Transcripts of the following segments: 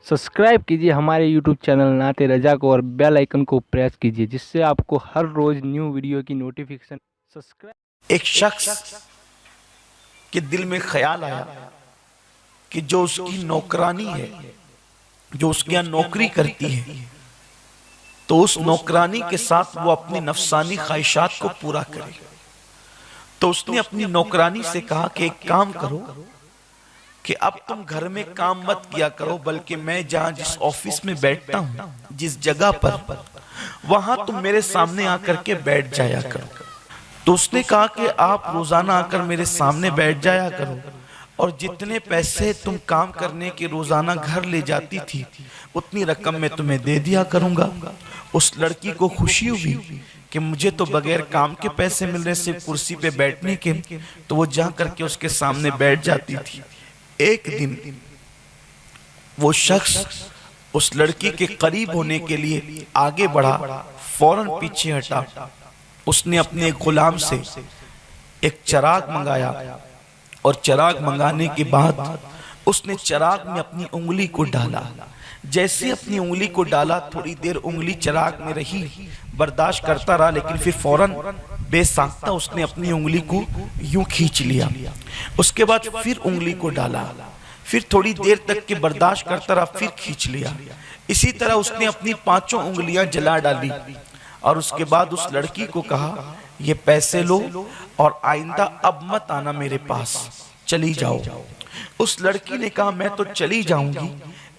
Subscribe कीजिए हमारे YouTube channel नाते रजा को और बेल आइकन को प्रेस कीजिए, जिससे आपको हर रोज न्यू वीडियो की नोटिफिकेशन। सब्सक्राइब। एक शख्स के दिल में ख्याल आया कि जो उसकी नौकरानी है, जो उसके यहाँ नौकरी करती है, तो उस नौकरानी के साथ वो अपनी नफसानी ख्वाहिशात को पूरा करे। तो उसने अपनी नौकरानी से कहा कि एक काम करो कि अब तुम घर में काम मत किया करो, बल्कि मैं जहां जिस ऑफिस में बैठता हूं, जिस जगह पर, वहां तुम मेरे सामने आकर के बैठ जाया करो। तो उसने कहा कि आप रोजाना आकर मेरे सामने बैठ जाया करो और जितने पैसे तुम काम करने के रोजाना घर ले जाती थी, उतनी रकम मैं तुम्हें दे दिया करूंगा। उस लड़की को खुशी हुई कि मुझे तो बगैर काम के पैसे मिल रहे, सिर्फ कुर्सी पे बैठने के। तो वो जा करके उसके सामने बैठ जाती थी। एक दिन वो शख्स उस लड़की के करीब होने के लिए आगे बढ़ा, फौरन पीछे हटा। उसने अपने गुलाम से एक चिराग मंगाया और चिराग मंगाने के बाद उसने चिराग में अपनी उंगली को डाला। जैसे अपनी उंगली को डाला, थोड़ी देर उंगली चिराग में रही, बर्दाश्त करता रहा, लेकिन फिर फौरन बेसाख्ता उसने अपनी उंगली को यूं खींच लिया। उसके बाद फिर उंगली को डाला, फिर थोड़ी देर तक के बर्दाश्त करता रहा, फिर खींच लिया। इसी तरह उसने अपनी पांचों उंगलियां जला डाली और उसके बाद उस लड़की को कहा, ये पैसे लो और आइंदा अब मत आना मेरे पास, चली जाओ। उस लड़की ने कहा, मैं तो चली जाऊंगी,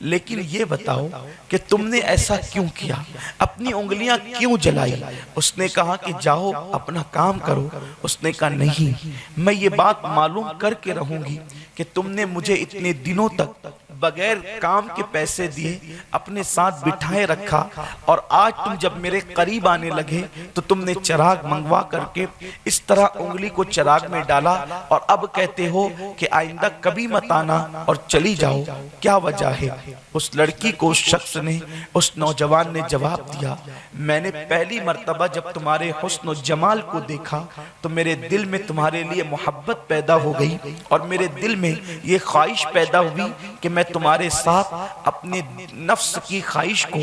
लेकिन ये बताओ कि तुमने ऐसा क्यों किया, अपनी उंगलियां क्यों जलाई? उसने कहा कि जाओ अपना काम करो। उसने कहा, नहीं, मैं ये बात मालूम करके रहूंगी कि तुमने मुझे इतने दिनों तक बगैर काम के पैसे दिए अपने साथ बिठाए रखा, और आज तुम जब मेरे करीब आने लगे तो तुमने चिराग मंगवा करके इस तरह उंगली को चिराग में डाला, और अब कहते हो कि आइंदा कभी मत आना और चली जाओ, क्या वजह है? उस लड़की को उस शख्स ने, उस नौजवान ने जवाब दिया, मैंने पहली मर्तबा जब तुम्हारे हुस्न और जमाल को देखा तो मेरे दिल में तुम्हारे लिए मोहब्बत पैदा हो गई, और मेरे दिल में ये ख्वाहिश पैदा हुई कि मैं तुम्हारे साथ अपने नफ्स की ख्वाहिश को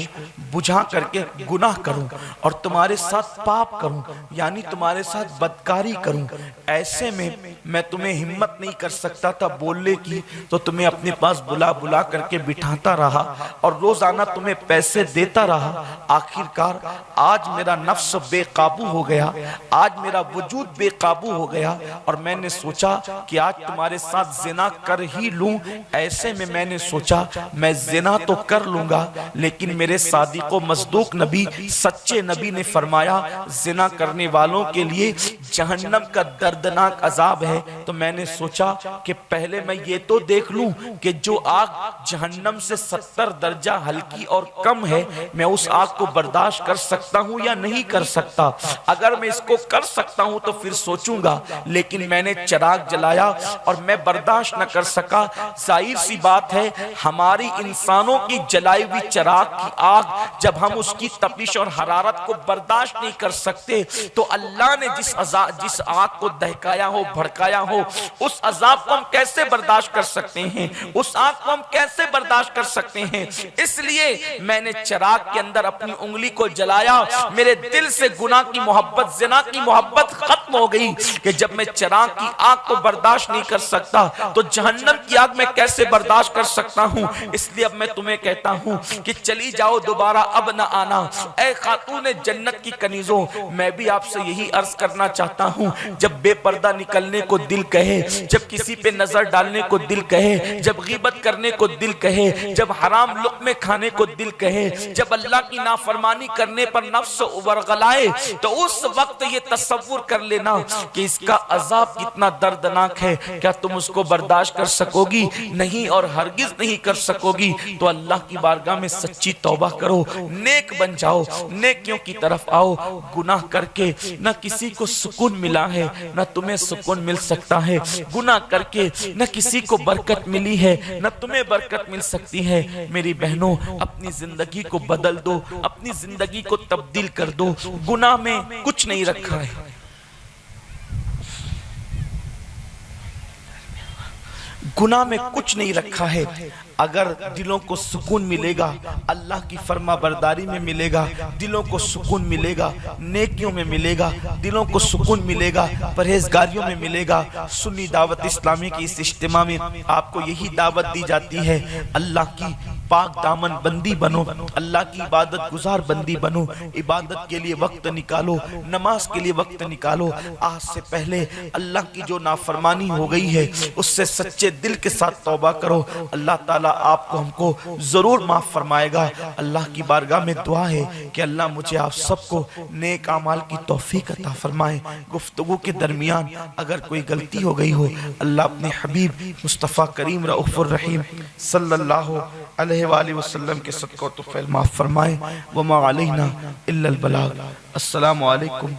बुझा करके गुनाह करूं और तुम्हारे साथ पाप करूं, यानी तुम्हारे साथ बदकारी करूं। ऐसे में मैं तुम्हें हिम्मत नहीं कर सकता था बोलने की, तो तुम्हें अपने पास बुला बुला करके बिठाता रहा और रोजाना तुम्हें पैसे देता रहा। आखिरकार आज मेरा नफ्स बेकाबू हो गया, आज मेरा वजूद बेकाबू हो गया, और मैंने सोचा कि आज तुम्हारे साथ जिना कर ही लूं। ऐसे में मैंने सोचा मैं जिना तो कर लूंगा, लेकिन मेरे सादिको मज़दूक नबी, सच्चे नबी ने फरमाया, जिना करने वालों के लिए जहन्नम का दर्दनाक अजाब है। तो मैंने सोचा कि पहले मैं ये तो देख लूं कि जो आग जहन्नम से 70 दर्जा हल्की और कम है, मैं उस आग को बर्दाश्त कर सकता हूं या नहीं कर सकता। अगर मैं इसको कर सकता हूं तो फिर सोचूंगा, लेकिन मैंने चिराग जलाया और मैं बर्दाश्त न कर सका। जाहिर सी बात है, हमारी इंसानों की जलाई हुई चिराग की आग जब हम उसकी तपिश और हरारत को बर्दाश्त नहीं कर सकते, तो अल्लाह ने जिस आग को दहकाया हो, भड़काया हो, उस अजाब को हम कैसे बर्दाश्त कर सकते हैं? उस आग को हम कैसे बर्दाश्त कर सकते हैं? इसलिए मैंने चिराग के अंदर अपनी उंगली को जलाया। मेरे दिल से गुनाह की मोहब्बत, जिना की मोहब्बत खत्म हो गई कि जब मैं चिराग की आग को बर्दाश्त नहीं कर सकता तो जहन्नम की आग में कैसे बर्दाश्त कर सकता हूं? इसलिए अब मैं तुम्हें कहता हूं कि चली जाओ, दोबारा अब न आना। ऐ खातून जन्नत की कनीजों, मैं भी आपसे यही अर्ज करना चाहता हूं, जब बेपर्दा निकलने को दिल कहे, जब किसी पे नजर डालने को दिल कहे, जब गीबत करने को दिल कहे, जब हराम लुक़्मे खाने को दिल कहे, जब अल्लाह की नाफरमानी करने पर नफ्स उबरगलाए, तो उस वक्त ये तसव्वुर कर लेना कि इसका अजाब कितना दर्दनाक है। क्या तुम उसको बर्दाश्त कर सकोगी? नहीं, और हरगिज नहीं कर सकोगी। तो अल्लाह की बारगाह में सच्ची तौबा करो, नेक बन जाओ, नेकियों की तरफ आओ। गुनाह करके न किसी को सुकून मिला है, न तुम्हें सुकून मिल सकता है। गुनाह करके न किसी को बरकत मिली है, न तुम्हें बरकत मिल सकती है। मेरी बहनों, अपनी जिंदगी को बदल दो, अपनी जिंदगी को तब्दील कर दो। गुनाह में कुछ नहीं रखा है, गुनाह में कुछ नहीं रखा है। अगर दिलों को सुकून मिलेगा अल्लाह की फर्मा बरदारी में मिलेगा, दिलों को सुकून मिलेगा नेकियों में मिलेगा, दिलों को सुकून मिलेगा परहेजगारियों में मिलेगा। सुन्नी दावत इस्लामी की इस इज्तिमा में आपको यही दावत दी जाती है, अल्लाह की पाक दामन बंदी बनो, अल्लाह की इबादत गुजार बंदी बनो, इबादत के लिए वक्त निकालो, नमाज के लिए वक्त निकालो। आज से पहले अल्लाह की जो नाफरमानी हो गई है उससे सच्चे दिल के साथ तौबा करो, अल्लाह ताला आपको हमको जरूर माफ फरमाएगा। अल्लाह की बारगाह में दुआ है कि अल्लाह मुझे आप सबको नेक अमाल की तौफीक अता फरमाए। गुफ्तगू के दरमियान अगर कोई गलती हो गई हो, अल्लाह अपने हबीब मुस्तफ़ा करीम रऊफ़ुर रहीम सल्लल्लाहु अलैहि वसल्लम के सदक़े तो फैल माफ फरमाए। वमा अलैना इल्लल बलाग। अस्सलामु अलैकुम